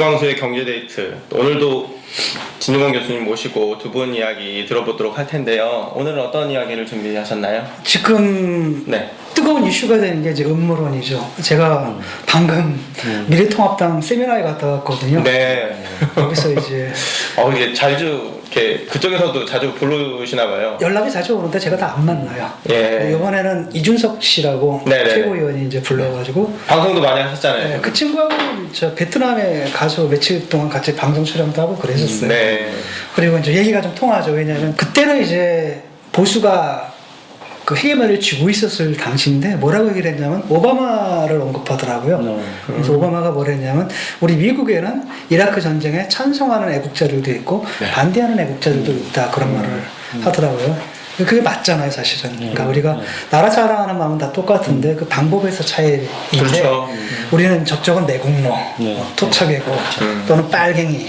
김광수의 경제데이트. 오늘도 진중권 교수님 모시고 두 분 이야기 들어보도록 할 텐데요. 오늘은 어떤 이야기를 준비하셨나요? 지금 네. 뜨거운 이슈가 되는 게 이제 음모론이죠. 제가 방금 미래통합당 세미나에 갔다 왔거든요. 네. 거기서 이제 이게 자주 이렇게 그쪽에서도 자주 부르시나 봐요. 연락이 자주 오는데 제가 다 안 만나요. 예. 이번에는 이준석 씨라고 네네. 최고위원이 이제 불러가지고 방송도 많이 하셨잖아요. 네, 그 친구하고 저 베트남에 가서 며칠 동안 같이 방송 촬영도 하고 그랬었어요. 네. 그리고 이제 얘기가 좀 통하죠. 왜냐하면 그때는 이제 보수가 그 헤게모니를 쥐고 있었을 당시인데 뭐라고 얘기를 했냐면 오바마를 언급하더라고요. 그래서 오바마가 뭐라 했냐면 우리 미국에는 이라크 전쟁에 찬성하는 애국자들도 있고 반대하는 애국자들도 있다 그런 말을 하더라고요. 그게 맞잖아요, 사실은. 그러니까 우리가 나라 사랑하는 마음은 다 똑같은데 그 방법에서 차이인데 그렇죠. 우리는 저쪽은 내국노, 토착이고 또는 빨갱이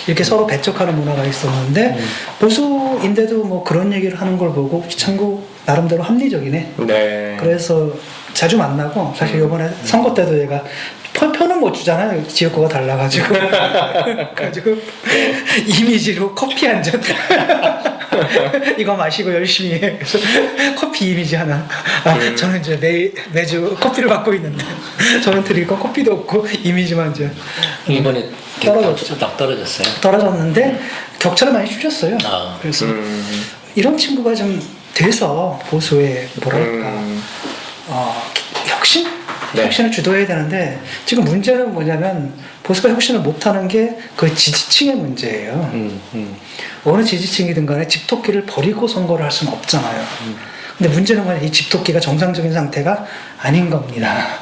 이렇게 서로 배척하는 문화가 있었는데 보수인데도 뭐 그런 얘기를 하는 걸 보고 참고 나름대로 합리적이네. 네. 그래서 자주 만나고 사실 이번에 선거 때도 얘가 표는 못 주잖아요. 지역구가 달라가지고 가지고 이미지로 커피 한 잔 이거 마시고 열심히 해. 그래서 커피 이미지 하나. 저는 이제 매주 커피를 받고 있는데 저는 드릴 거 커피도 없고 이미지만 이제 이번에 떨어졌죠. 딱 떨어졌어요. 떨어졌는데 격차를 많이 줄였어요. 그래서 이런 친구가 좀 돼서 보수의 뭐랄까 혁신? 네. 혁신을 주도해야 되는데 지금 문제는 뭐냐면 보수가 혁신을 못하는 게 그 지지층의 문제예요. 어느 지지층이든 간에 집토끼를 버리고 선거를 할 수는 없잖아요. 근데 문제는 뭐냐, 이 집토끼가 정상적인 상태가 아닌 겁니다.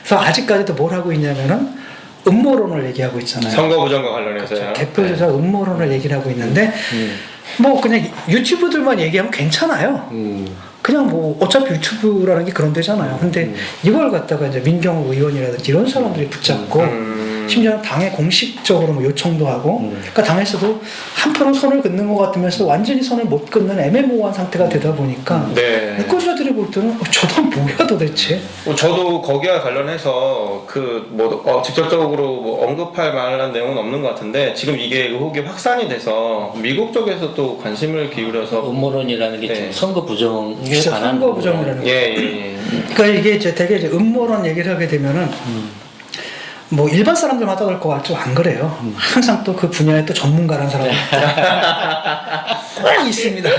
그래서 아직까지도 뭘 하고 있냐면은 음모론을 얘기하고 있잖아요. 선거 부정과 관련해서요. 그렇죠. 개표조사 음모론을 얘기를 하고 있는데 뭐 그냥 유튜브들만 얘기하면 괜찮아요. 그냥 뭐 어차피 유튜브라는 게 그런 데잖아요. 근데 이걸 갖다가 이제 민경호 의원이라든지 이런 사람들이 붙잡고 심지어는 당에 공식적으로 뭐 요청도 하고 그러니까 당에서도 한편으로 선을 긋는 것 같으면서 완전히 선을 못 긋는 애매모호한 상태가 되다 보니까 네. 유권자들이 볼 때는 저도 뭐야 도대체. 저도 거기와 관련해서 직접적으로 뭐 언급할 만한 내용은 없는 것 같은데 지금 이게 의혹이 확산이 돼서 미국 쪽에서도 관심을 기울여서 음모론이라는 게 네. 선거 부정에 진짜 관한 선거 부정이라는 거. 예. 그러니까 이게 이제 되게 이제 음모론 얘기를 하게 되면은 뭐 일반 사람들마다 그럴 것 같죠. 안 그래요. 항상 또 그 분야에 또 전문가라는 사람이 꼭 있습니다.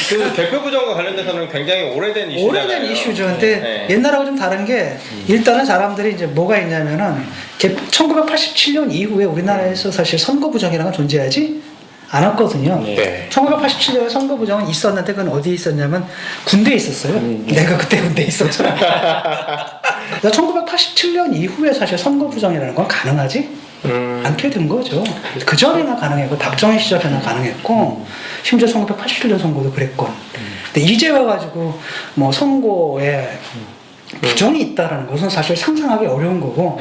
그 개표 부정과 관련돼서는 굉장히 오래된 이슈잖아요. 오래된 이슈죠. 근데 네. 옛날하고 좀 다른 게 일단은 사람들이 이제 뭐가 있냐면은 1987년 이후에 우리나라에서 사실 선거 부정이라는 건 존재하지 않았거든요. 네. 1987년에 선거 부정은 있었는데 그건 어디에 있었냐면 군대에 있었어요. 내가 그때 군대에 있었잖아. 1987년 이후에 사실 선거 부정이라는 건 가능하지 않게 된 거죠. 그 전에나 가능했고 박정희 시절에나 가능했고 심지어 1987년 선거도 그랬건. 근데 이제 와가지고 뭐 선거에 부정이 있다라는 것은 사실 상상하기 어려운 거고.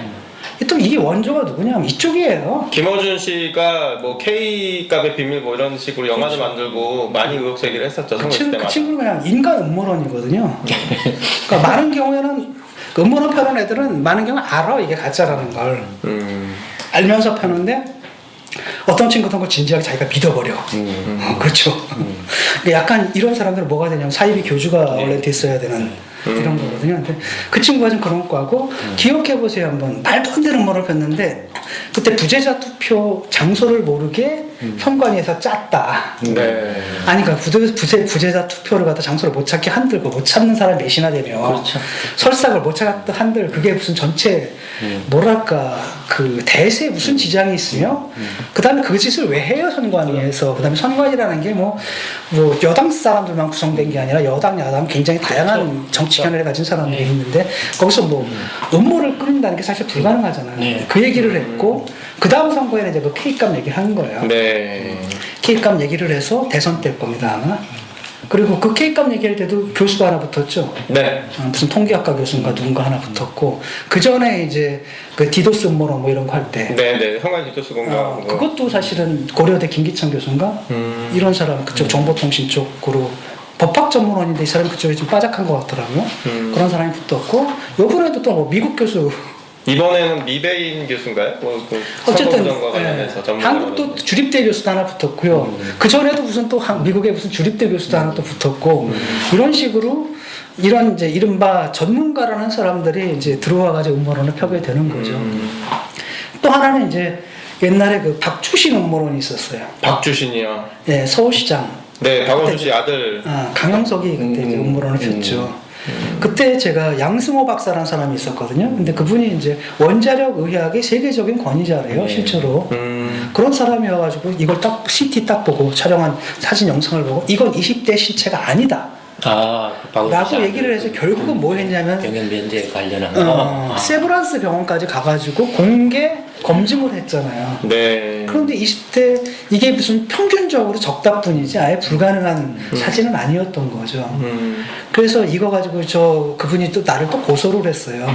또 이게 원조가 누구냐면 이쪽이에요. 김어준 씨가 뭐 K값의 비밀 뭐 이런 식으로 영화도 만들고 많이 의혹 제기를 했었죠. 선거 때마다. 그 친구는 그냥 인간 음모론이거든요. 그러니까 많은 경우에는 그 음모론 펴는 애들은 많은 경우 알아 이게 가짜라는 걸 알면서 펴는데 어떤 친구는 그걸 진지하게 자기가 믿어버려. 그렇죠. 그러니까 약간 이런 사람들은 뭐가 되냐면 사이비 교주가 원래 됐어야 되는 이런 거거든요. 근데 그 친구가 좀 그런 거하고 기억해보세요. 한번 말도 안 되는 음모를 폈는데 그때 부재자 투표 장소를 모르게 선관위에서 짰다. 네. 아니 그러니까 부재자 투표를 갖다 장소를 못 찾게 한들 못 찾는 사람이 몇이나 되면 그렇죠. 설사를 못 찾았다 한들 그게 무슨 전체 뭐랄까 그 대세에 무슨 지장이 있으며 그 다음에 그 짓을 왜 해요 선관위에서. 그 다음에 선관위라는 게 뭐 여당 사람들만 구성된 게 아니라 여당 야당 굉장히 다양한 정치 견해를 가진 사람들이 있는데 거기서 뭐 음모를 끊는다는 게 사실 불가능하잖아요. 그 얘기를 했고 그 다음 선거에는 이제 그 K값 얘기를 한 거예요. 네. K값 얘기를 해서 대선 때 겁니다 아마. 그리고 그 K값 얘기할 때도 교수가 하나 붙었죠. 네. 무슨 통계학과 교수인가 누군가 하나 붙었고 그 전에 이제 그 디도스 음모론 뭐 이런 거 할 때. 네네. 성관 디토스 공격. 그것도 사실은 고려대 김기찬 교수인가 이런 사람 그쪽 정보통신 쪽으로 법학 전문원인데 이 사람이 그쪽에 좀 빠삭한 것 같더라고요. 그런 사람이 붙었고 요번에도 또 뭐 미국 교수 이번에는 미베인 교수인가요? 그 어쨌든 선거부정과 관련해서 한국도 주립대 교수도 하나 붙었고요. 그 전에도 무슨 또 미국의 무슨 주립대 교수도 하나 또 붙었고 이런 식으로 이런 이제 이른바 전문가라는 사람들이 이제 들어와가지고 음모론을 펴게 되는 거죠. 또 하나는 이제 옛날에 그 박주신 음모론이 있었어요. 박주신이요. 네, 서울시장. 네, 박원순 씨 아들. 강영석이 그때 이제 음모론을 폈죠. 그때 제가 양승호 박사라는 사람이 있었거든요. 근데 그분이 이제 원자력 의학의 세계적인 권위자래요, 실제로. 그런 사람이어가지고 이걸 딱 CT 딱 보고 촬영한 사진 영상을 보고 이건 20대 신체가 아니다. 라고 얘기를 해서 결국은 뭐 했냐면 병역 면제 관련한 거. 세브란스 병원까지 가가지고 공개 검증을 했잖아요. 네. 그런데 20대 이게 무슨 평균적으로 적다뿐이지 아예 불가능한 사진은 아니었던 거죠. 그래서 이거 가지고 그분이 또 나를 또 고소를 했어요.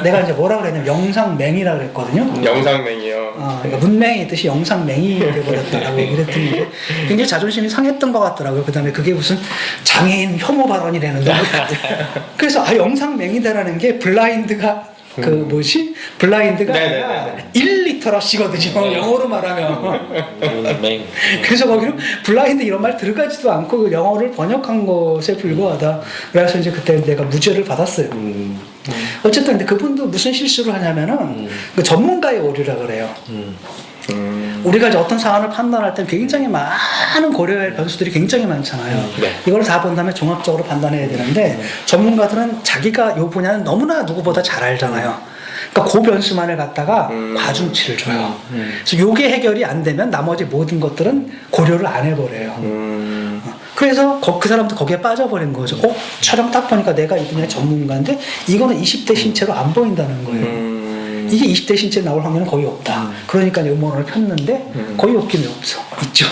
내가 이제 뭐라 그랬냐면 영상맹이라 그랬거든요. 영상맹이요. 그러니까 문맹이 뜻이 영상맹이 돼버렸다라고 얘기를 했더니 굉장히 자존심이 상했던 것 같더라고요. 그다음에 그게 무슨 장애인 혐오 발언이라는데 그래서 영상맹이다라는 게 블라인드가 블라인드가 아니라 일리터러시거든요. 영어로 말하면. 그래서 거기는 블라인드 이런 말 들어가지도 않고 그 영어를 번역한 것에 불과하다. 그래서 이제 그때 내가 무죄를 받았어요. 어쨌든 근데 그분도 무슨 실수를 하냐면은 그 전문가의 오류라 그래요. 우리가 이제 어떤 사안을 판단할 때 굉장히 많은 고려해야 할 변수들이 굉장히 많잖아요. 네. 이걸 다 본 다음에 종합적으로 판단해야 되는데 전문가들은 자기가 이 분야는 너무나 누구보다 잘 알잖아요. 그러니까 그 변수만을 갖다가 과중치를 줘요. 그래서 요게 해결이 안 되면 나머지 모든 것들은 고려를 안 해버려요. 그래서 그 사람도 거기에 빠져버린 거죠. 촬영 딱 보니까 내가 이 분야의 전문가인데 이거는 20대 신체로 안 보인다는 거예요. 이게 20대 신체에 나올 확률은 거의 없다. 그러니까 음모론을 폈는데 거의 없긴 없어. 있죠.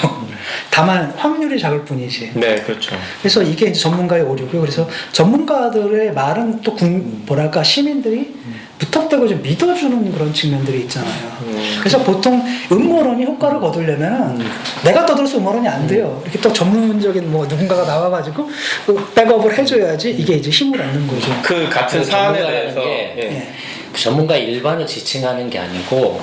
다만 확률이 작을 뿐이지. 네, 그렇죠. 그래서 이게 이제 전문가의 오류고요. 그래서 전문가들의 말은 또 뭐랄까 시민들이 무턱대고 좀 믿어주는 그런 측면들이 있잖아요. 그래서 보통 음모론이 효과를 거두려면 내가 떠들어서 음모론이 안 돼요. 이렇게 또 전문적인 누군가가 나와가지고 백업을 해줘야지 이게 이제 힘을 얻는 거죠. 그 같은 사안에 대해서 전문가 일반을 지칭하는 게 아니고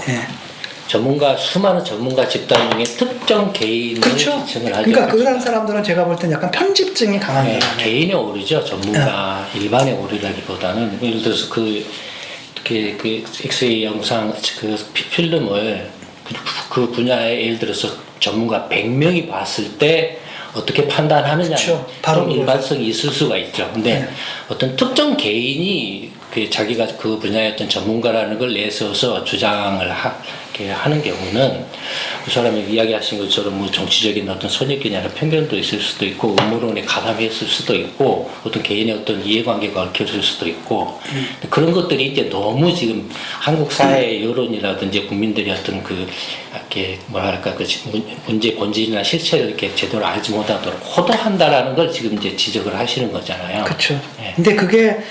수많은 전문가 집단 중에 특정 개인을 그렇죠. 지칭을 하죠. 그러니까 그런 사람들은 제가 볼 땐 약간 편집증이 강한 거예요. 개인의 오류죠. 전문가 일반의 오류라기보다는 예를 들어서 그 엑스레이 영상 그 필름을 그 분야에 예를 들어서 전문가 100명이 봤을 때 어떻게 판단하느냐 그렇죠. 바로 일반성이 있을 수가 있죠. 근데 어떤 특정 개인이 자기가 그 분야의 어떤 전문가라는 걸 내세워서 주장을 하는 경우는 그 사람이 이야기하신 것처럼 정치적인 어떤 선입견이나 편견도 있을 수도 있고 음모론에 가담했을 수도 있고 어떤 개인의 어떤 이해관계가 얽혀질 수도 있고 그런 것들이 이제 너무 지금 한국 사회 여론이라든지 국민들이 어떤 이렇게 뭐랄까 문제 본질이나 실체를 이렇게 제대로 알지 못하도록 호도한다라는 걸 지금 이제 지적을 하시는 거잖아요. 그렇죠. 근데 그게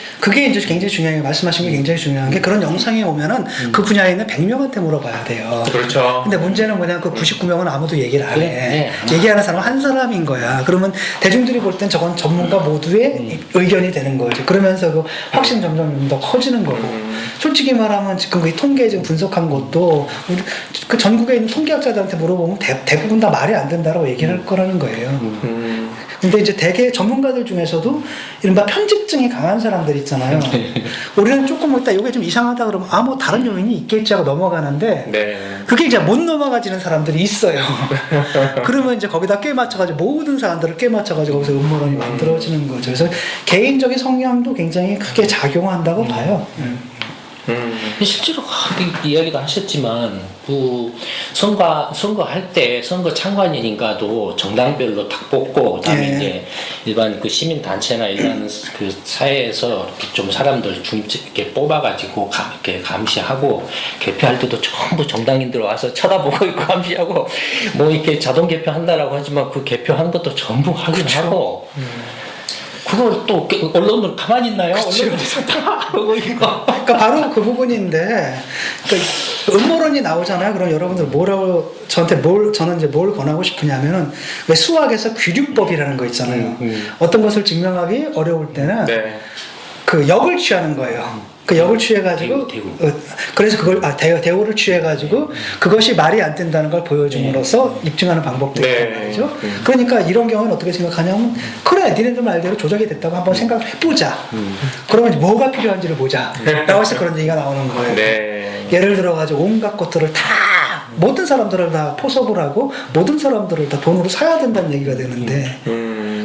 이제 굉장히 중요해요. 말씀하신 게 굉장히 중요한 게 그런 영상이 오면은 그 분야에 있는 100명한테 물어봐야 돼요. 그렇죠. 근데 문제는 뭐냐 그 99명은 아무도 얘기를 안 해. 네. 얘기하는 사람은 한 사람인 거야. 그러면 대중들이 볼 땐 저건 전문가 모두의 의견이 되는 거죠. 그러면서 그 확신 점점 더 커지는 거고. 솔직히 말하면 지금 그 통계 지금 분석한 것도 그 전국에 있는 통계학자들한테 물어보면 대부분 다 말이 안 된다라고 얘기를 할 거라는 거예요. 근데 이제 대개 전문가들 중에서도 이른바 편집증이 강한 사람들 있잖아요. 우리는 조금 있다 이게 좀 이상하다 그러면 뭐 다른 요인이 있겠지 하고 넘어가는데 그게 이제 못 넘어가지는 사람들이 있어요. 그러면 이제 거기다 깨맞춰가지고 모든 사람들을 깨맞춰가지고 거기서 음모론이 만들어지는 거죠. 그래서 개인적인 성향도 굉장히 크게 작용한다고 봐요. 실제로 이야기도 하셨지만 선거할 때 선거 참관인인가도 정당별로 딱 뽑고 그다음에 이제 일반 그 시민 단체나 일반 그 사회에서 좀 사람들 이렇게 뽑아가지고 이렇게 감시하고 개표할 때도 전부 정당인들 와서 쳐다보고 있고 감시하고 이렇게 자동 개표한다라고 하지만 그 개표한 것도 전부 확인하고. 그걸 또 언론들 가만히 있나요? 언론들에서 다 하고 이거. 그러니까 바로 그 부분인데 그러니까 음모론이 나오잖아요. 그럼 여러분들 저는 이제 뭘 권하고 싶으냐면은 왜 수학에서 귀류법이라는 거 있잖아요. 어떤 것을 증명하기 어려울 때는 그 역을 취하는 거예요. 그 역을 취해가지고 대우. 그래서 그걸 대우를 취해가지고 그것이 말이 안 된다는 걸 보여줌으로써 입증하는 방법도 있단 네. 말이죠. 그러니까 이런 경우는 어떻게 생각하냐면 그래 니네들 말대로 조작이 됐다고 한번 생각을 해보자. 그러면 뭐가 필요한지를 보자. 라고 해서 그런 얘기가 나오는 거예요. 네. 예를 들어가지고 온갖 것들을 다 모든 사람들을 다 포섭을 하고 모든 사람들을 다 돈으로 사야 된다는 얘기가 되는데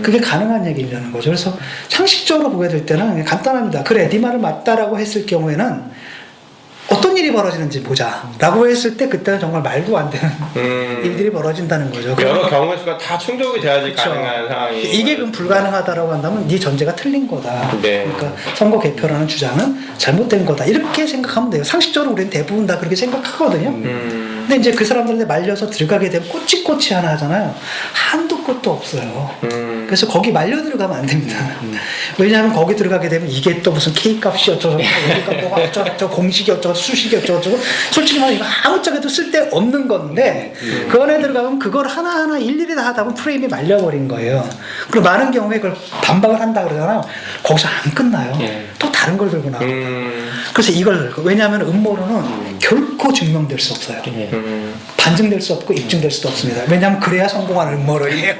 그게 가능한 얘기라는 거죠. 그래서 상식적으로 보게 될 때는 간단합니다. 그래 네 말은 맞다라고 했을 경우에는 어떤 일이 벌어지는지 보자 라고 했을 때 그때는 정말 말도 안 되는 일들이 벌어진다는 거죠. 여러 경우의 수가 다 충족이 돼야지 그렇죠. 가능한 상황이. 이게 그럼 불가능하다라고 한다면 네 전제가 틀린 거다. 네. 그러니까 선거 개표라는 주장은 잘못된 거다. 이렇게 생각하면 돼요. 상식적으로 우리는 대부분 다 그렇게 생각하거든요. 근데 이제 그 사람들한테 말려서 들어가게 되면 꼬치꼬치 하나 하잖아요. 한도 끝도 없어요. 그래서 거기 말려 들어가면 안 됩니다. 왜냐하면 거기 들어가게 되면 이게 또 무슨 K값이 어쩌고 여기가 뭐가 어쩌고 공식이 어쩌고 수식이 어쩌고 솔직히 말하면 이거 아무짝에도 쓸데 없는 건데 그 안에 들어가면 그걸 하나하나 일일이 다 하다 보면 프레임이 말려버린 거예요. 그리고 많은 경우에 그걸 반박을 한다 그러잖아요. 거기서 안 끝나요. 또 다른 걸 들고 나와요. 그래서 이걸 왜냐하면 음모론은 결코 증명될 수 없어요. 반증될 수 없고 입증될 수도 없습니다. 왜냐하면 그래야 성공한 음모론이에요.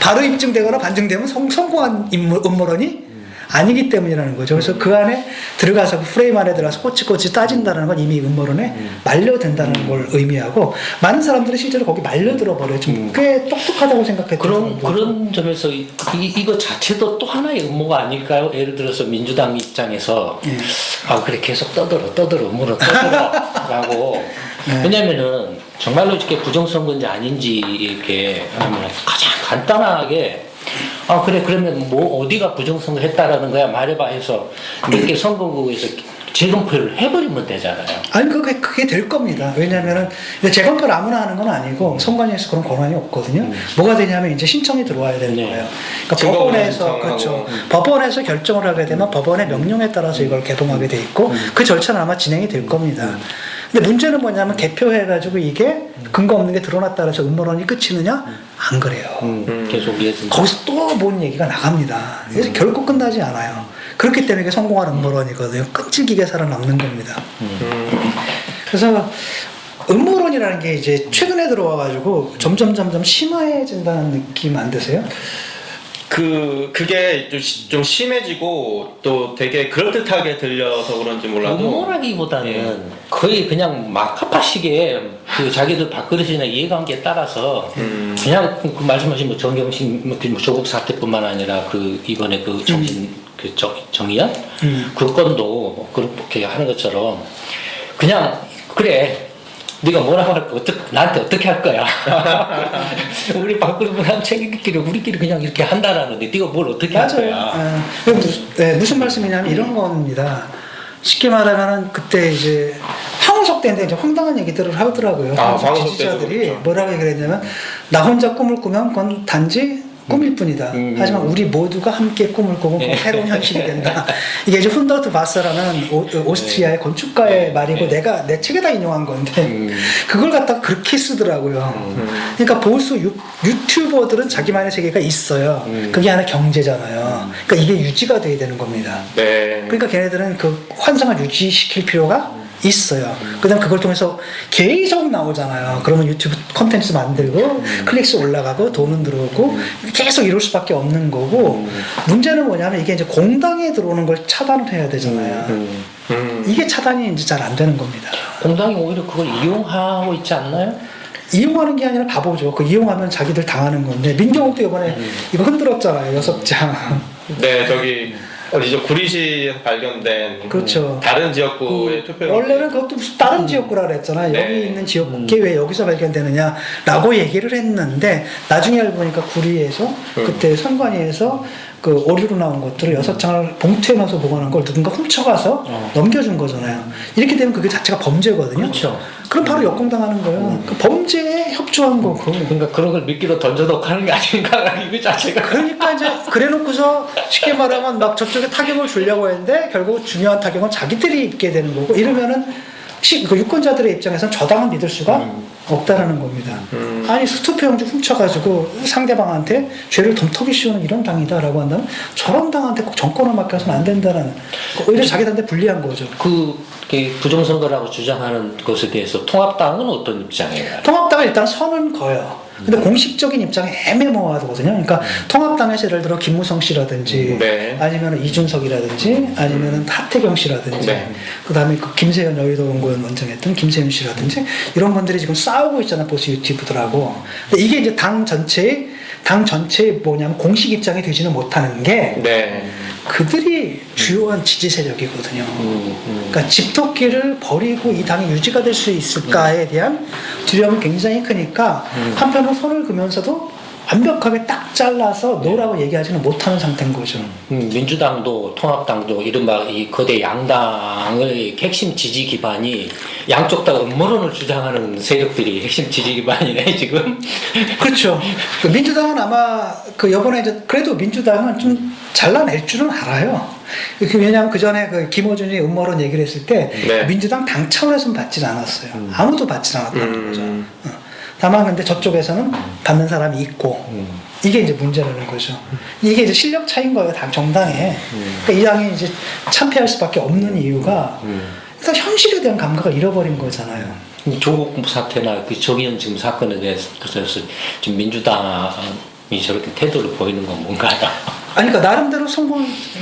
바로 입증되거나 반증되면 성공한 음모론이 아니기 때문이라는 거죠. 그래서 그 안에 들어가서 그 프레임 안에 들어가서 꼬치꼬치 따진다는 건 이미 음모론에 말려든다는 걸 의미하고 많은 사람들이 실제로 거기 말려들어 버려요. 좀 꽤 똑똑하다고 생각했던 그런 점에서 이거 자체도 또 하나의 음모가 아닐까요? 예를 들어서 민주당 입장에서 아 그래 계속 떠들어 음모론 떠들어라고 왜냐면은 정말로 이렇게 부정선거인지 아닌지 이렇게 하면 가장 간단하게 아 그래 그러면 뭐 어디가 부정선거 했다라는 거야 말해봐 해서 몇 개 선거구에서 재검표를 해버리면 되잖아요. 아니 그게 될 겁니다. 왜냐하면은 재검표를 아무나 하는 건 아니고 선관위에서 그런 권한이 없거든요. 뭐가 되냐면 이제 신청이 들어와야 되는 거예요. 그러니까 법원에서 그렇죠. 법원에서 결정을 하게 되면 법원의 명령에 따라서 이걸 개봉하게 돼 있고 그 절차는 아마 진행이 될 겁니다. 근데 문제는 뭐냐면 개표해가지고 이게 근거 없는 게 드러났다 그래서 음모론이 끝이느냐? 안 그래요. 계속 거기서 또 뭔 얘기가 나갑니다. 그래서 결코 끝나지 않아요. 그렇기 때문에 이게 성공한 음모론이거든요. 끈질기게 살아남는 겁니다. 그래서 음모론이라는 게 이제 최근에 들어와가지고 점점 심화해진다는 느낌 안 드세요? 그게 좀 심해지고 또 되게 그럴듯하게 들려서 그런지 몰라도 음모라기보다는 거의 그냥 마카파식의 그 자기들 밥그릇이나 이해관계에 따라서 그냥 그 말씀하신 뭐 정경심 뭐 조국 사태뿐만 아니라 그 이번에 그 정의연 그 건도 뭐 그렇게 하는 것처럼 그냥 그래. 네가 뭐라고 할까? 나한테 어떻게 할 거야? 우리 밥그릇만 챙기기를 우리끼리 그냥 이렇게 한다라는데 네가 뭘 어떻게 할 거야? 무슨 말씀이냐면 이런 겁니다. 쉽게 말하면은 그때 이제 황우석 때인데 이제 황당한 얘기들을 하더라고요. 황우석 지지자들이 그렇죠. 뭐라고 얘기를 했냐면 나 혼자 꿈을 꾸면 그건 단지 꿈일 뿐이다. 하지만 우리 모두가 함께 꿈을 꾸고 새로운 현실이 된다. 이게 이제 훈더트 바스라는 오스트리아의 건축가의 말이고 내가 내 책에다 인용한 건데 그걸 갖다가 그렇게 쓰더라고요. 그러니까 보수 유튜버들은 자기만의 세계가 있어요. 그게 하나 경제잖아요. 그러니까 이게 유지가 돼야 되는 겁니다. 네. 그러니까 걔네들은 그 환상을 유지시킬 필요가 있어요. 그다음 그걸 통해서 계속 나오잖아요. 그러면 유튜브 콘텐츠 만들고 클릭수 올라가고 돈은 들어오고 계속 이럴 수밖에 없는 거고 문제는 뭐냐면 이게 이제 공당에 들어오는 걸 차단을 해야 되잖아요. 이게 차단이 이제 잘 안 되는 겁니다. 공당이 오히려 그걸 이용하고 있지 않나요? 이용하는 게 아니라 바보죠. 그 이용하면 자기들 당하는 건데 민경욱도 이번에 이거 흔들었잖아요. 6장. 네, 저기 어디죠? 구리시에서 발견된 그렇죠. 다른 지역구의 투표 원래는 그것도 무슨 다른 지역구라 그랬잖아요. 네. 여기 있는 지역구께 왜 여기서 발견되느냐라고 얘기를 했는데 나중에 알고 보니까 구리에서 그때 선관위에서 그 오류로 나온 것들을 6장을 봉투에 넣어서 보관한 걸 누군가 훔쳐가서 넘겨준 거잖아요. 이렇게 되면 그게 자체가 범죄거든요. 그렇죠. 그럼 바로 역공당하는 거예요. 그 범죄에 협조한 거고. 그러니까 그런 걸 미끼로 던져놓고 하는 게 아닌가 이거 자체가. 그러니까 이제 그래놓고서 쉽게 말하면 막 저쪽에 타격을 주려고 했는데 결국 중요한 타격은 자기들이 입게 되는 거고 이러면은 그 유권자들의 입장에서는 저 당은 믿을 수가 없다라는 겁니다. 아니 투표용지 훔쳐가지고 상대방한테 죄를 덤터기 씌우는 이런 당이다라고 한다면 저런 당한테 꼭 정권을 맡겨서는 안 된다는, 오히려 자기들한테 불리한 거죠. 부정선거라고 주장하는 것에 대해서 통합당은 어떤 입장이에요? 통합당은 일단 선은 거요. 근데 공식적인 입장이 애매모호하거든요. 그러니까 통합당에서 예를 들어 김무성 씨라든지 네. 아니면 이준석이라든지 아니면 하태경 씨라든지 네. 그다음에 그 김세현 여의도 연구원 원장했던 김세현 씨라든지 이런 분들이 지금 싸우고 있잖아요. 보수 유튜브들하고. 근데 이게 이제 당 전체의 뭐냐면 공식 입장이 되지는 못하는 게 네. 그들이 주요한 지지 세력이거든요. 그러니까 집토끼를 버리고 이 당이 유지가 될 수 있을까에 대한 두려움이 굉장히 크니까 한편으로 선을 그면서도 완벽하게 딱 잘라서 노라고 얘기하지는 못하는 상태인 거죠. 민주당도 통합당도 이른바 이 거대 양당의 핵심 지지 기반이 양쪽 다 음모론을 주장하는 세력들이 핵심 지지 기반이네 지금. 그렇죠. 그 민주당은 아마 그 이번에 이제 그래도 민주당은 좀 잘라낼 줄은 알아요. 왜냐하면 그 전에 그 김어준이 음모론 얘기를 했을 때 네. 민주당 당 차원에서는 받질 않았어요. 아무도 받질 않았다는 거죠. 다만 근데 저쪽에서는 받는 사람이 있고 이게 이제 문제라는 거죠. 이게 이제 실력 차이인 거예요. 당 정당에. 그러니까 이 당이 이제 참패할 수밖에 없는 이유가 일단 현실에 대한 감각을 잃어버린 거잖아요. 조국 사태나 그 정의연 지금 사건에 대해서 지금 민주당이 저렇게 태도를 보이는 건 뭔가요? 아니, 그러니까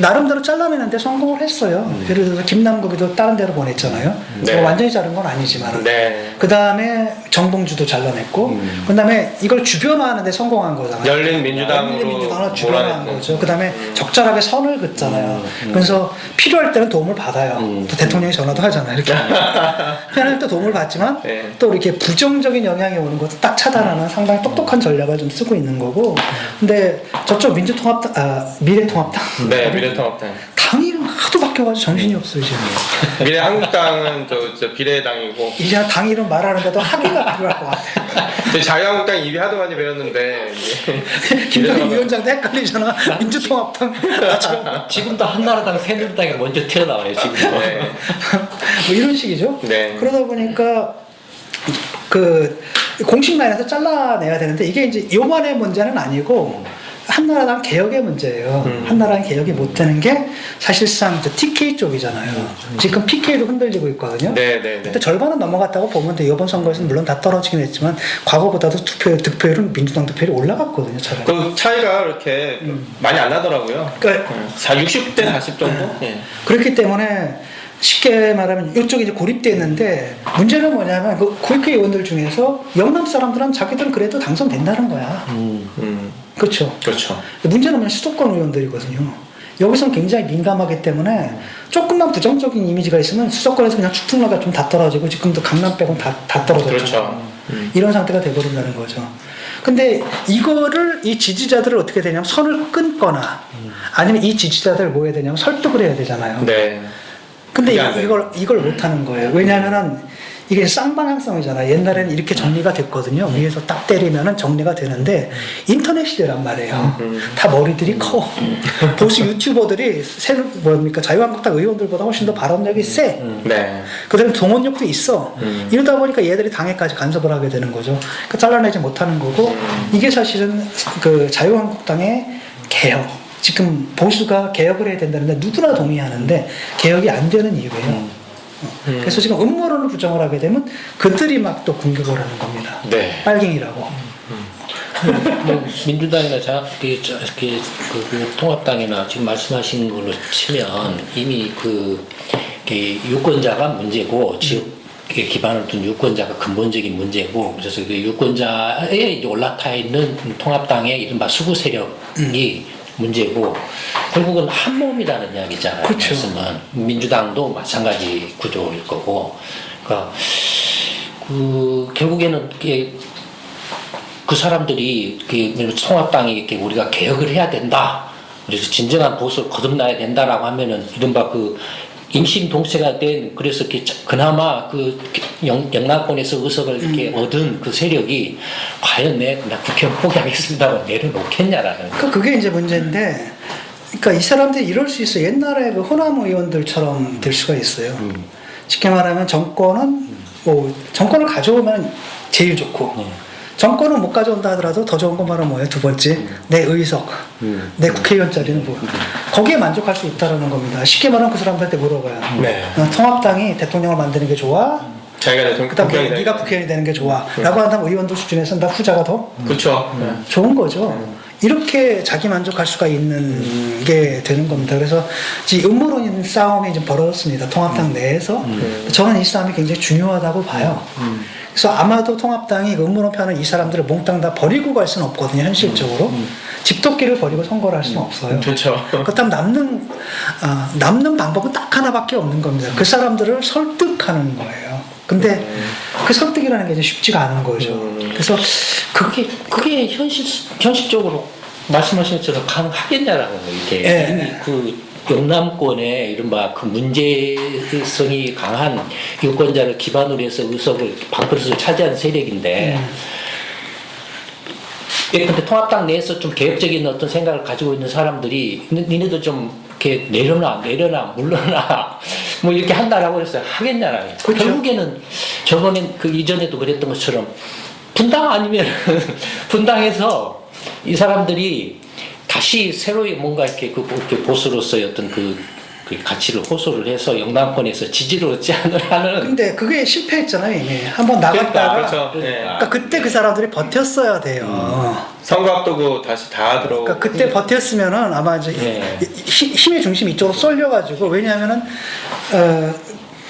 나름대로 잘라내는데 성공을 했어요. 예를 들어서 김남국이도 다른 데로 보냈잖아요. 네. 뭐 완전히 자른 건 아니지만. 네. 그 다음에 정봉주도 잘라냈고, 그 다음에 이걸 주변화하는데 성공한 거잖아요. 열린 민주당으로 민주당을 주변화한 몰아냈고. 거죠. 그 다음에 적절하게 선을 긋잖아요. 그래서 필요할 때는 도움을 받아요. 또 대통령이 전화도 하잖아요. 이렇게. 편할 때 도움을 받지만 네. 또 이렇게 부정적인 영향이 오는 것도 딱 차단하는 상당히 똑똑한 전략을 좀 쓰고 있는 거고. 근데 저쪽 미래통합당. 네, 미래통합당. 당 이름 하도 바뀌어가지고 정신이 없어요 지금. 미래한국당은 저 비례당이고 이제 당 이름 말하는데도 학위가 필요할 것 같아. 자유한국당 입이 하도 많이 배웠는데 이제 김정일 위원장도 헷갈리잖아. 민주통합당. 지금도 한나라당, 새누리당이 먼저 튀어나와요 지금. 네. 뭐 이런 식이죠. 네. 그러다 보니까 그 공식 라인에서 잘라내야 되는데 이게 이제 요만의 문제는 아니고 한나라당 개혁의 문제예요. 한나라당 개혁이 못 되는 게 사실상 이제 TK 쪽이잖아요. 지금 PK도 흔들리고 있거든요. 네, 네, 네. 근데 절반은 넘어갔다고 보면 돼. 이번 선거에서는 물론 다 떨어지긴 했지만 과거보다도 득표율은 민주당 득표율이 올라갔거든요. 차라리. 그 차이가 그렇게 많이 안 나더라고요. 그러니까 60대 40 정도? 네. 그렇기 때문에 쉽게 말하면 이쪽이 이제 고립되어 있는데 문제는 뭐냐면 그 국회의원들 중에서 영남 사람들은 자기들은 그래도 당선된다는 거야. 그렇죠. 그렇죠. 문제는 뭐냐 수도권 의원들이거든요. 여기서는 굉장히 민감하기 때문에 조금만 부정적인 이미지가 있으면 수도권에서 그냥 축풍나가 좀 다 떨어지고 지금도 강남 빼고는 다 떨어졌죠. 그렇죠. 이런 상태가 돼버린다는 거죠. 근데 이 지지자들을 어떻게 되냐면 선을 끊거나 아니면 이 지지자들을 뭐 해야 되냐면 설득을 해야 되잖아요. 네. 근데 그게 안 돼요. 이걸 못 하는 거예요. 왜냐하면은 이게 쌍방향성이잖아요. 옛날에는 이렇게 정리가 됐거든요. 위에서 딱 때리면은 정리가 되는데 인터넷 시대란 말이에요. 다 머리들이 커. 보수 유튜버들이 자유한국당 의원들보다 훨씬 더 발언력이 세. 네. 그들은 동원력도 있어. 이러다 보니까 얘들이 당에까지 간섭을 하게 되는 거죠. 그러니까 잘라내지 못하는 거고 이게 사실은 그 자유한국당의 개혁. 지금 보수가 개혁을 해야 된다는데 누구나 동의하는데 개혁이 안 되는 이유예요. 그래서 지금 음모론을 부정을 하게 되면 그들이 막 또 공격을 하는 겁니다. 네. 빨갱이라고. 뭐 민주당이나 그 통합당이나 지금 말씀하신 걸로 치면 이미 유권자가 문제고 지역에 기반을 둔 유권자가 근본적인 문제고 그래서 그 유권자에 올라타 있는 통합당의 이른바 수구 세력이 문제고 결국은 한 몸이라는 이야기잖아요. 그렇죠. 말씀은 민주당도 마찬가지 구조일 거고, 그러니까 결국에는 그 사람들이 통합당이 이렇게 우리가 개혁을 해야 된다. 그래서 진정한 보수를 거듭나야 된다라고 하면은 이른바 임신 동체가 된 그래서 그나마 영남권에서 의석을 이렇게 얻은 그 세력이 과연 나 국회의원 포기하겠습니다고 내려놓겠냐라는. 그게 이제 문제인데, 그러니까 이 사람들이 이럴 수 있어. 옛날에 그 호남 의원들처럼 될 수가 있어요. 쉽게 말하면 정권을 가져오면 제일 좋고 네. 정권은 못 가져온다 하더라도 더 좋은 건 바로 뭐예요? 두 번째, 내 의석, 내 국회의원 자리는 뭐 거기에 만족할 수 있다라는 겁니다. 쉽게 말하면 그 사람들한테 물어봐요. 네. 통합당이 대통령을 만드는 게 좋아? 자기가 대통령 그다음에 네가 국회의원이 되는 게 좋아? 라고 한다면 의원도 수준에서는 나 후자가 더 그렇죠. 좋은 거죠. 이렇게 자기 만족할 수가 있는 게 되는 겁니다. 그래서 이 음모론인 싸움이 좀 벌어졌습니다. 통합당 내에서. 저는 이 싸움이 굉장히 중요하다고 봐요. 그래서 아마도 통합당이 음모론 펴는 이 사람들을 몽땅 다 버리고 갈 수는 없거든요. 현실적으로. 집토끼를 버리고 선거를 할 수는 없어요. 그렇죠. 그렇다면 남는 방법은 딱 하나밖에 없는 겁니다. 그 사람들을 설득하는 거예요. 근데 그 설득이라는 게 이제 쉽지가 않은 거죠. 그래서 그게 현실적으로 말씀하신 것처럼 가능하겠냐라는 거 이게 예. 이미 그 영남권의 이른바 그 문제성이 강한 유권자를 기반으로 해서 의석을 밥그릇을 차지하는 세력인데 예컨대 통합당 내에서 좀 개혁적인 어떤 생각을 가지고 있는 사람들이 니네도 좀 이렇게 내려놔 물러나 뭐 이렇게 한다라고 해서 하겠냐라는 거죠. 그렇죠. 결국에는 저번에 그 이전에도 그랬던 것처럼 분당 아니면 분당에서 이 사람들이 다시 새로이 뭔가 이렇게 이렇게 보수로서의 어떤 그 가치를 호소를 해서 영남권에서 지지를 얻지 않으라는. 근데 그게 실패했잖아요. 이미 한번 나갔다가 그렇죠. 그러니까 그때 그 사람들이 버텼어야 돼요. 선거 앞두고 다시 다 들어오고. 그러니까 그때 버텼으면은 아마 이제 네. 힘의 중심이 이쪽으로 쏠려가지고 왜냐하면은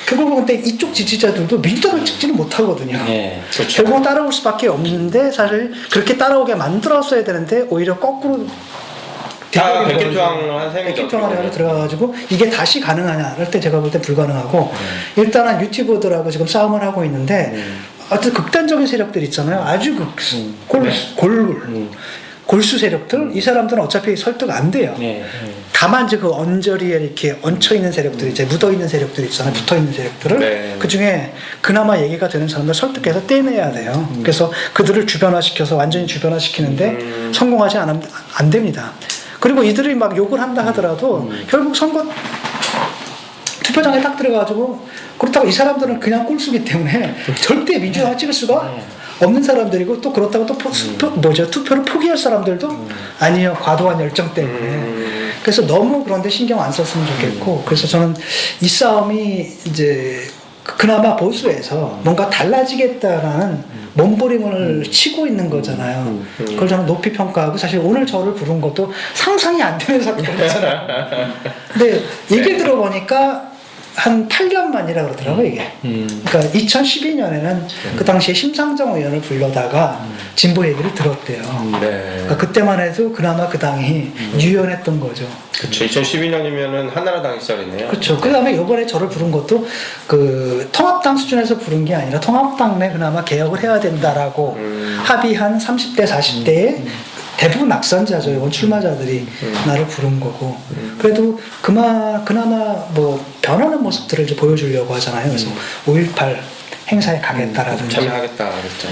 결국은 근데 이쪽 지지자들도 민주당을 찍지는 못하거든요. 네. 그렇죠. 결국은 따라올 수밖에 없는데 사실 그렇게 따라오게 만들었어야 되는데 오히려 거꾸로 다 백개투항을 한 셈이죠. 백개투항을 하고 들어가가지고 이게 다시 가능하냐 할 때 제가 볼 때 불가능하고 일단은 유튜버들하고 지금 싸움을 하고 있는데 어떤 극단적인 세력들 있잖아요. 아주 골수 세력들 이 사람들은 어차피 설득 안 돼요. 네. 다만 이제 그 언저리에 이렇게 얹혀 있는 세력들 이제 묻어 있는 세력들 있잖아요. 붙어 있는 세력들을 네. 그 중에 그나마 얘기가 되는 사람들 설득해서 떼내야 돼요. 그래서 그들을 주변화시켜서 완전히 주변화시키는데 성공하지 안 됩니다. 그리고 이들이 막 욕을 한다 하더라도 결국 선거 투표장에 딱 들어가가지고 그렇다고 이 사람들은 그냥 꼴수기 때문에 절대 민주당을 찍을 수가 없는 사람들이고 또 그렇다고 또 투표를 포기할 사람들도 아니에요. 과도한 열정 때문에. 그래서 너무 그런데 신경 안 썼으면 좋겠고 그래서 저는 이 싸움이 이제 그나마 보수에서 뭔가 달라지겠다라는 몸부림을 치고 있는 거잖아요. 그걸 저는 높이 평가하고 사실 오늘 저를 부른 것도 상상이 안 되는 사건이잖아요. 근데 얘기를 들어보니까 한 8년 만이라 그러더라고요, 이게. 그러니까 2012년에는 그 당시에 심상정 의원을 불러다가 진보 얘기를 들었대요. 네. 그러니까 그때만 해도 그나마 그 당이 유연했던 거죠. 그렇죠. 2012년이면은 한나라당이 시작했네요. 그렇죠. 그 다음에 이번에 저를 부른 것도 그 통합당 수준에서 부른 게 아니라 통합당 내 그나마 개혁을 해야 된다라고 합의한 30대, 40대의 대부분 낙선자죠. 이번 출마자들이 나를 부른 거고. 그래도 그나마 뭐 변하는 모습들을 이제 보여주려고 하잖아요. 그래서 5.18 행사에 가겠다라든지. 참여하겠다 그랬죠.